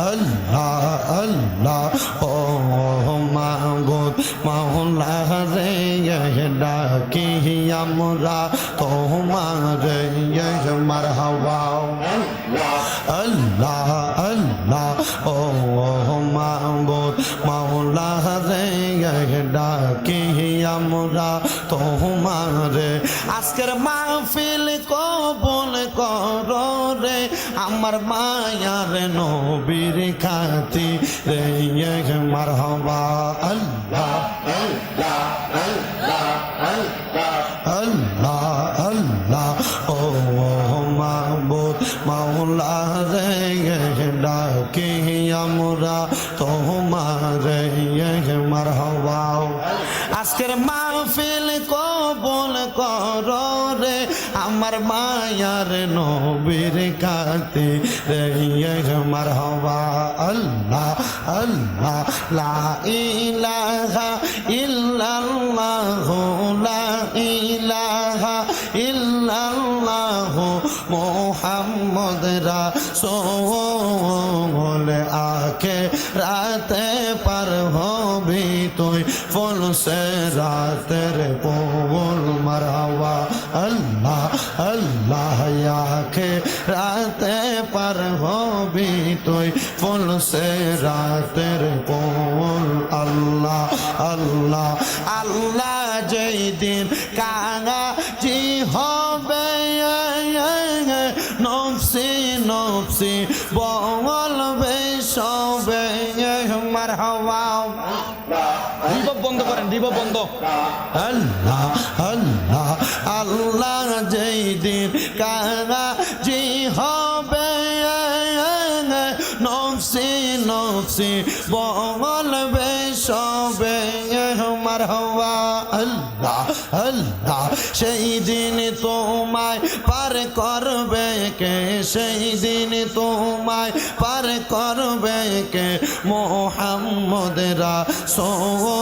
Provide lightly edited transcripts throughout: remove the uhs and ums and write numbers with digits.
আল্লাহ আল্লাহ ও মাবুদ মাওলা রে ডাকি আমরা তোমারে মারহাবা আল্লাহ আল্লাহ ও মাবুদ মাওলা রে ডাকি আমরা তোমারে আজকের মাহফিল কবুল করো রে আমার মায়ার নবীর খাতিরে মারহাবা আল্লাহ আল্লাহ আল্লাহ আল্লাহ আল্লাহ ও মাবুদ মাওলা রে ডাকি আমরা তোমারে মারহাবা আজকের মাহফিল কবুল করো রে আমার মায়ার নবীর খাতিরে মারহাবা আল্লাহ আল্লাহ লা ইলাহা ইল্লাল্লাহ লা ইলাহা ইল্লাল্লাহ মুহাম্মদ রাসূল আখিরাতে পার হবি তুই ফুল সে রাতের ফুল মারহাবা আল্লাহ আল্লাহ আখিরাতে পার হবি তুই ফুল সে রাতের ফুল আল্লাহ আল্লাহ আল্লাহ যেই দিন কাঙাজি হবে নফসি নফসি বলবে সবে মারহাবা রিভাব বন্ধ করেন রিভাব বন্ধ আল্লাহ আল্লাহ আল্লাহ যেই দিন কাঙাজি হবে নফসি নফসি বলবে সবে মারহাবা আল্লাহ আল্লাহ সেই দিন তোমায় পার করবে কে সেই দিন তোমায় পার করবে কে মুহাম্মদ রাসূল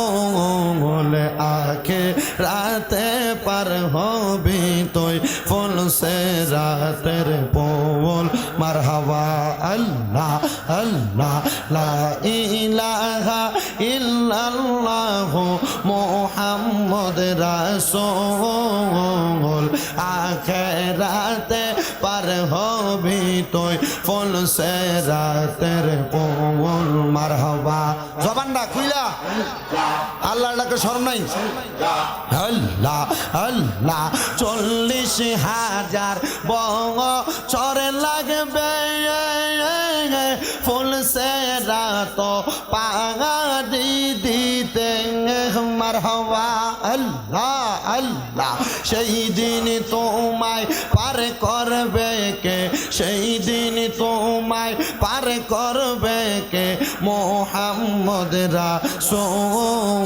আখিরাতে পার হবি তুই ফুল সে রাতের ফুল মারহাবা আল্লাহ আল্লাহ লা ইলাহা ইল্লাল্লাহ মুহাম্মদ রাসূল আখিরাতে পার হবি তুই ফুল সে রাতের ফুল মারহাবা জবানটা খুইলা আল্লাহর ডাকে শরম নাই আল্লাহ আল্লাহ 40,000 বছর লাগবে ফুল সে রাত পাগাড়ি দিতে মারহাবা আল্লাহ আল্লাহ সেই দিন তোমায় পার করবে কে সেই দিন তোমায় পার করবে কে মুহাম্মদ রাসূল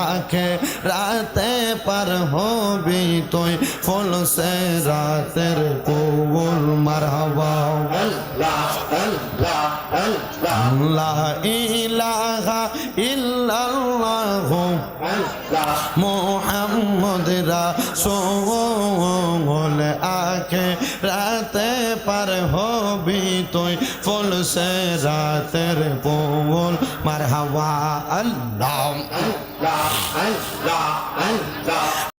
আখিরাতে পার হবি তুই ফুল সে রাতের ফুল মারহাবা আল্লাহ আল্লাহ আল্লাহ লা ইলাহা ইল্লাল্লাহ মুহাম্মদ রাসূল আখিরাতে পার হবি তুই ফুল সে রাতের ফুল মারহাবা আল্লাহ আল্লাহ আল্লাহ আল্লাহ